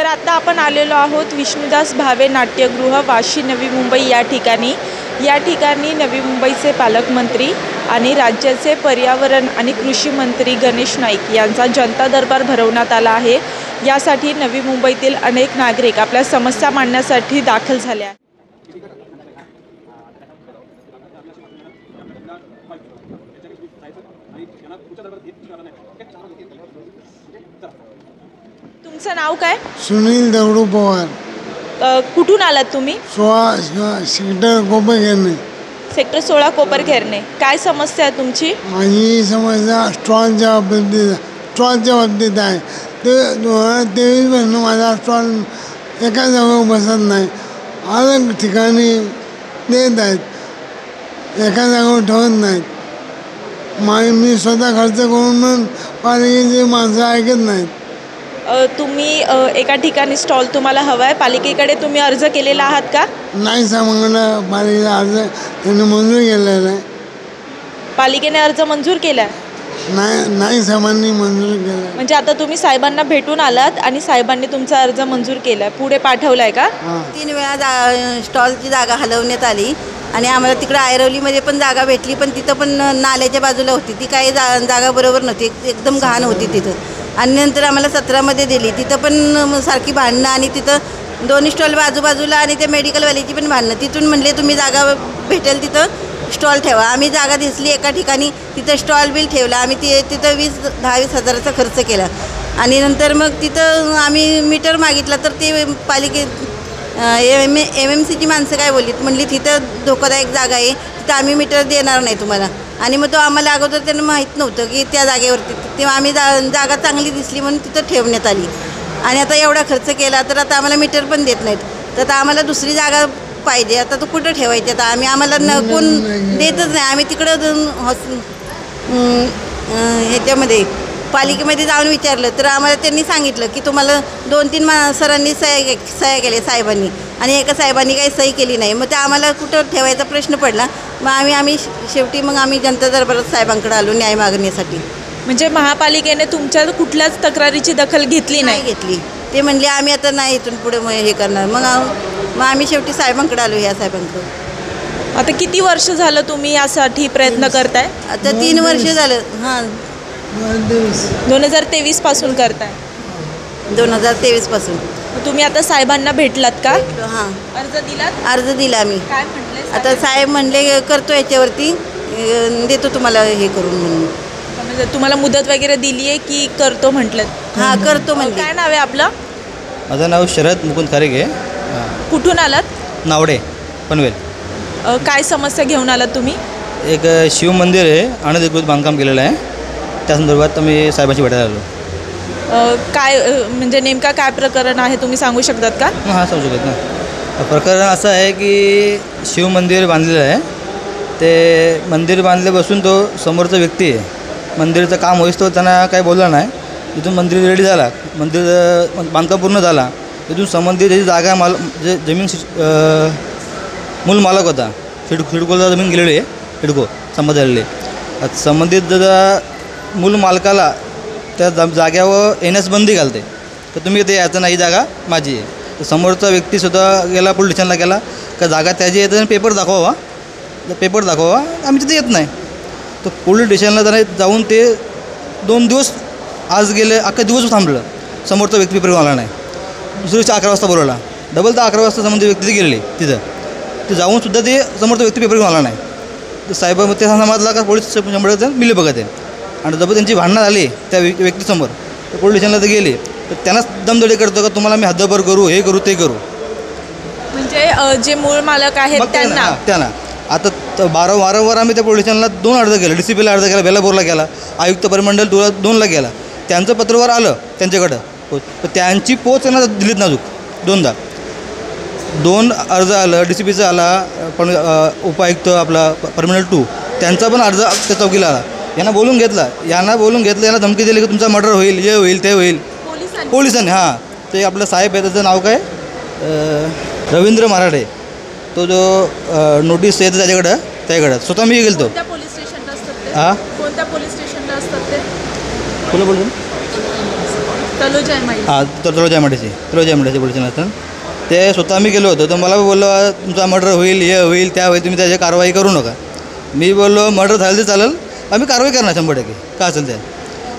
तर आता आपण आलेलो आहोत विष्णुदास भावे नाट्यगृह वाशी नवी मुंबई या ठिकाणी नवी मुंबईचे पालकमंत्री आणि राज्याचे पर्यावरण आणि कृषी मंत्री गणेश नाईक यांचा जनता दरबार भरवण्यात आला आहे। यासाठी नवी मुंबईतील अनेक नागरिक आपल्या समस्या मांडण्यासाठी दाखल झाले आहेत। तुमचं नाव काय? सुनील दगडू पवार। कुठून आलात तुम्ही? सेक्टर कोपरखेरणे। सेक्टर 16 कोपरखेरणे। काय समस्या आहे तुमची? माझी समस्या स्टॉलच्या बाबतीत आहे। ते 2023 माझा स्टॉल एका जागेवर बसत नाही, अलग ठिकाणी देत आहेत, एका जागेवर ठेवत नाहीत। मी स्वतः खर्च करून पण पालिकेची माणसं ऐकत नाहीत। तुम्ही एका ठिकाणी स्टॉल तुम्हाला हवा आहे, पालिकेकडे तुम्ही अर्ज केलेला आहात का? नाही सांगितलं, पालिकेचा अर्ज त्यांनी मंजूर केलेला आहे। पालिकेने अर्ज मंजूर केला? नाही साहेबांनी मंजूर केला। म्हणजे आता तुम्ही साहेबांना भेटून आलात आणि साहेबांनी तुमचा अर्ज मंजूर केला, पुढे पाठवलाय का? 3 वेळा स्टॉलची जागा हलवण्यात आली आणि आम्हाला तिकडे आयरवलीमध्ये पण जागा भेटली, पण तिथं पण नाल्याच्या बाजूला होती, ती काही जागा बरोबर नव्हती, एकदम घाण होती तिथं। आणि नंतर आम्हाला 17मध्ये दिली, तिथं पण सारखी भांडणं आणि तिथं 2 स्टॉल बाजूबाजूला आणि ते मेडिकलवाल्याची पण भांडणं। तिथून म्हणले तुम्ही जागा भेटेल तिथं स्टॉल ठेवा। आम्ही जागा दिसली एका ठिकाणी, तिथं स्टॉल बिल ठेवला आम्ही, तिथं 10-20 हजाराचा खर्च केला। आणि नंतर मग तिथं आम्ही मीटर मागितला, तर ते पालिकेत MMCची माणसं काय बोललीत, म्हणली तिथं धोकादायक जागा आहे, तिथं आम्ही मीटर देणार नाही तुम्हाला। आणि मग तो आम्हाला अगोदर त्यांना माहीत नव्हतं की त्या जागेवरती, तेव्हा आम्ही जागा चांगली दिसली म्हणून तिथं ठेवण्यात आली। आणि आता एवढा खर्च केला तर आता आम्हाला मीटर पण देत नाहीत, तर आता आम्हाला दुसरी जागा पाहिजे। आता तो कुठं ठेवायची? आता आम्हाला कोण देतच नाही। आम्ही तिकडं ह्याच्यामध्ये पालिकेमध्ये जाऊन विचारलं, तर आम्हाला त्यांनी सांगितलं की तुम्हाला 2-3 सरांनी सह्या केल्या साहेबांनी, आणि एका साहेबांनी काही सही केली नाही। मग ते आम्हाला कुठं ठेवायचा प्रश्न पडला। मग आम्ही शेवटी आम्ही जनता दरबारात साहेबांकडे आलो न्याय मागण्यासाठी। म्हणजे महापालिकेने तुमच्या कुठल्याच तक्रारीची दखल घेतली नाही? घेतली। ते म्हणले आम्ही आता नाही इथून पुढे हे करणार। मग आम्ही शेवटी साहेबांकडे आलो, या साहेबांकडे। आता किती वर्ष झालं तुम्ही यासाठी प्रयत्न करताय? आता 3 वर्ष झालं। 2023 पासून करताय? 2023 पासून। तुम्ही आता साहेबांना भेटलात का? अर्ज दिलात? अर्ज दिला आम्ही। काय म्हटले? आता साहेब म्हणले करतो याच्यावरती, देतो तुम्हाला हे करून म्हणून। म्हणजे तुम्हाला मुदत वगैरे दिली आहे की करतो म्हटलं? करतो म्हणजे। काय नाव आहे आपलं? माझं नाव शरद मुकुंद खारेगे। कुठून आलात? नावडे, पनवेल। काय समस्या घेऊन आलात तुम्ही? एक शिव मंदिर आहे, अनधिकृत बांधकाम केलेलं आहे, त्या संदर्भात मी साहेबांशी भेटायला आलो। काय म्हणजे नेमका काय प्रकरण आहे तुम्ही सांगू शकतात का? हां, सांगू शकत ना। प्रकरण असं आहे की शिव मंदिर बांधलेलं आहे, ते मंदिर बांधल्यापासून तो समोरचा व्यक्ती आहे, मंदिराचं काम होईस तो त्यांना काही बोलला नाही। तिथून मंदिर रेडी झाला, मंदिर बांधकाम पूर्ण झाला, तिथून संबंधित त्याची जागा जे जमीन मूल मालक होता, सिडकोला जमीन गेलेली आहे, सिडको संबंधित मूल मालकाला त्या जाग्यावर येण्यास बंदी घालते, तर तुम्ही ते याचं नाही, जागा माझी आहे। तर समोरचा व्यक्तीसुद्धा गेला, पोलीस स्टेशनला गेला का जागा त्याची आहे, तर पेपर दाखवा, आम्ही तिथे येत नाही। तर पोलीस स्टेशनला त्याने जाऊन ते 2 दिवस आज गेले, अख्खा दिवस थांबलं, समोरचा व्यक्ती पेपर आला नाही। दुसऱ्या दिवशी 11 वाजता बोलवला, डबल तर 11 वाजता संबंधित व्यक्ती गेलेली तिथं, ते जाऊनसुद्धा ते समोरचा व्यक्ती पेपर आला नाही। तर साहेब ते समजला का पोलीस 100% मिले बघत आहे, आणि जर त्यांची भांडणं झाली त्या व्यक्तीसमोर, तर पोलीस स्टेशनला तर गेले, तर त्यांनाच दमदडे करतो का तुम्हाला मी हद्दभर करू, हे करू ते करू। म्हणजे जे मूळ मालक आहेत त्यांना आता वारंवार आम्ही त्या पोलीस स्टेशनला 2 अर्ज केला, DCPला अर्ज केला, बेलापूरला केला, आयुक्त परिमंडळ 2ला गेला, त्यांचं पत्रवर आलं त्यांच्याकडं, तर त्यांची पोच त्यांना दिलीत नाजूक 2दा 2 अर्ज आलं, DCPचा आला, पण उपायुक्त आपला परिमंडळ 2 त्यांचा पण अर्ज त्या चौकीला आला। यांना बोलून घेतलं, यांना धमकी दिली की तुमचा मर्डर होईल, हे होईल, ते होईल पोलिसांनी। हां, ते आपलं साहेब आहे, त्याचं नाव काय, रवींद्र मराठे, तो जो नोटीस येतं त्याच्याकडं स्वतः मी गेलो। कोणत्या पोलीस स्टेशनला असतात ते? तलोजा आहे माहिती. हां तळोजा एमआयडीसी पोलीस स्टेशन. ते स्वतः आम्ही गेलो होतो तर मला बोललो तुमचा मर्डर होईल, हे होईल, त्या होईल, तुम्ही त्याची कारवाई करू नका. मी बोललो मर्डर झालं तर चालेल, आम्ही कारवाई करणार 100%, का असेल ते.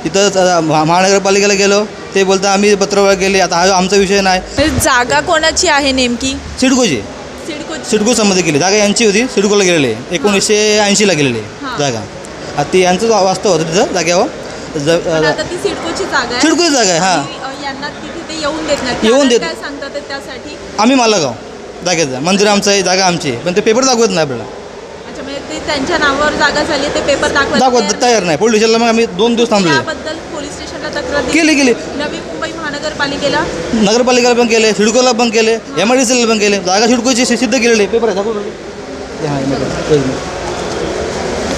तिथं महानगरपालिकेला गेलो, ते बोलतं आम्ही पत्रव्यवहार केले, आता हा आमचा विषय नाही. जागा कोणाची आहे नेमकी? सिडकोची. सिडको संबंधित केली जागा यांची होती, सिडकोला गेलेली आहे, 1980ला गेलेली आहे जागा. आता ती यांचं वास्तव होतं तिथं जाग्यावर. आता ती सिडकोची जागा आहे. सिडकोची जागा आहे. हां, यांना तिथे येऊन देत नाही. येऊन देत काय सांगतात त्यासाठी? आम्ही मालागाव जागेचं मंदिर आमचं आहे, जागा आमची, पण ते पेपर दाखवत नाही आपल्याला. अच्छा, म्हणजे ते त्यांच्या नावावर जागा झाली, ते पेपर दाखवत तयार नाही. पोलीस स्टेशनला मग आम्ही 2 दिवस थांबले. त्याबद्दल पोलीस स्टेशनला तक्रार केली. नवी मुंबई महानगरपालिकेला नगरपालिकेला पण केले, सिडकोला पण केले, एमआयडीसीला पण केले. जागा सिडकोची सिद्ध केलेली पेपर आहे.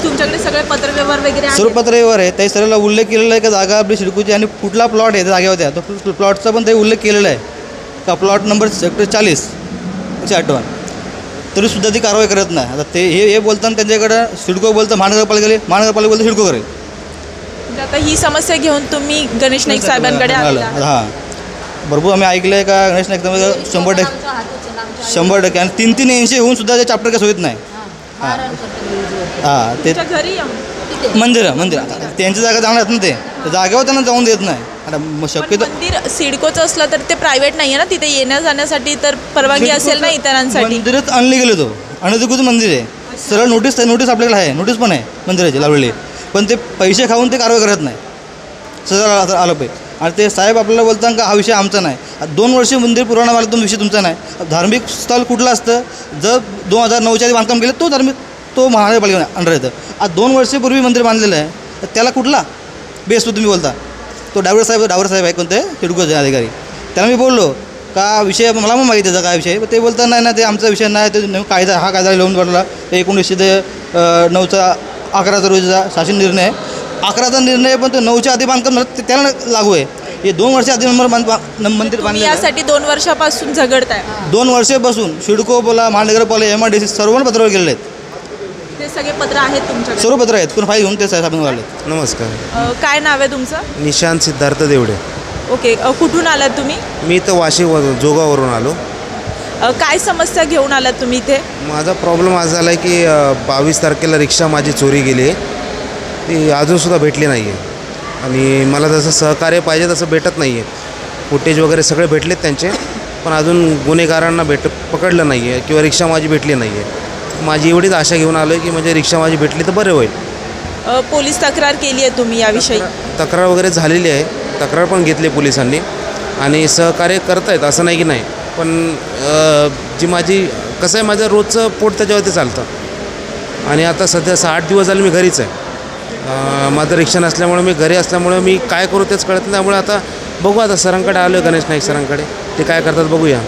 तुमच्याकडे सगळे पत्रव्यवहार वगैरे आहेत? सर्व पत्रव्यवहार आहे. त्या सर्वला उल्लेख केलेला आहे का जागा आपली सिडकोची आणि कुठला प्लॉट आहे त्या जागेवर त्या तो प्लॉटचा पण ते उल्लेख केलेला आहे का प्लॉट नंबर सेक्टर 40 158. तरीसुद्धा ती कारवाई करत नाही. आता ते हे बोलताना त्यांच्याकडं सिडको बोलतं महानगरपालिका बोलतं सिडको करेल. म्हणजे आता ही समस्या घेऊन तुम्ही गणेश नाईक साहेबांकडे आलेला आहात? हां, भरपूर आम्ही ऐकलं आहे का गणेश नाईक 100% आणि 3 80 होऊन सुद्धा ते चॅप्टर कसं होत नाही. हां, ते तुमच्या घरी येऊन मंदिर त्यांची जागा जाणार ना, ते जागेवर त्यांना जाऊन देत नाही. आता शक्यतो मंदिर सिडकोचं असलं तर ते प्रायव्हेट नाही आहे ना, तिथे येण्या जाण्यासाठी तर परवानगी असेल ना इतरांसाठी. मंदिरात आणले गेले तो अनधिकृत मंदिर आहे. सरळ नोटीस आपल्याकडे आहे, नोटीस पण आहे मंदिराची लावलेली, पण ते पैसे खाऊन ते कारवाई करत नाही. सरळ आलं पाहिजे. आणि ते साहेब आपल्याला बोलतात का हा विषय आमचा नाही. 2 वर्ष मंदिर पुराणा मला तो विषय तुमचा नाही. धार्मिक स्थळ कुठलं असतं, जर 2009च्या आधी बांधकाम केलं तो महानगरपालिका अंडर येतं. आज 2 वर्षापूर्वी मंदिर बांधलेलं आहे, तर त्याला कुठला बेस तुम्ही बोलता. तो डायव्हर साहेब आहे कोणते सिडकोचे अधिकारी, त्याला मी बोललो का विषय मला पण माहिती त्याचा काय विषय. ते बोलतात नाही ना ते आमचा विषय नाही, ते कायदा लिहून पडला 1909चा 11 रोजीचा शासन निर्णय 11चा निर्णय, पण तो 9च्या आधी बांधकाम त्याला लागू आहे. हे 2 वर्ष आधी मंदिर बांधले. यासाठी 2 वर्षापासून झगडताय? 2 वर्षापासून सिडको बोला, महानगरपालिका, एमआयडीसी सर्वांना पत्रावर गेलेले आहेत. ते सगळे पत्र आहेत तुमच्याकडे? सर्व पत्र आहेत, पण फाईल घेऊन ते साहेब आले. नमस्कार. काय नाव आहे तुमचं? निशांत सिद्धार्थ देवडे. ओके, कुठून आलात तुम्ही? मी तर वाशीवरून जोगावरून आलो. काय समस्या घेऊन आलात तुम्ही इथे? माझा प्रॉब्लेम आज झाला आहे की 22 तारखेला रिक्षा माझी चोरी गेली आहे, ती अजूनसुद्धा भेटली नाही आहे. आणि मला जसं सहकार्य पाहिजे तसं भेटत नाही आहे. फुटेज वगैरे सगळे भेटलेत त्यांचे, पण अजून गुन्हेगारांना पकडलं नाही आहे किंवा रिक्षा माझी भेटली नाही आहे. माझी एवढीच आशा घेऊन आलो आहे की म्हणजे रिक्षा माझी भेटली तर बरं होईल. पोलीस तक्रार केली आहे तुम्ही याविषयी? तक्रार वगैरे झालेली आहे, तक्रार पण घेतली पोलिसांनी आणि सहकार्य करत आहेत असं नाही की नाही. पण जी माझी कसं आहे, माझं रोजचं पोट त्याच्यावरती चालतं. आणि आता सध्या 6-8 दिवस झाले मी घरीच आहे. माझं रिक्षा नसल्यामुळे मी घरी असल्यामुळे मी काय करू तेच कळत नाही. त्यामुळे आता बघू, आता सरांकडे आलो आहे, गणेश नाईक सरांकडे, ते काय करतात बघूया.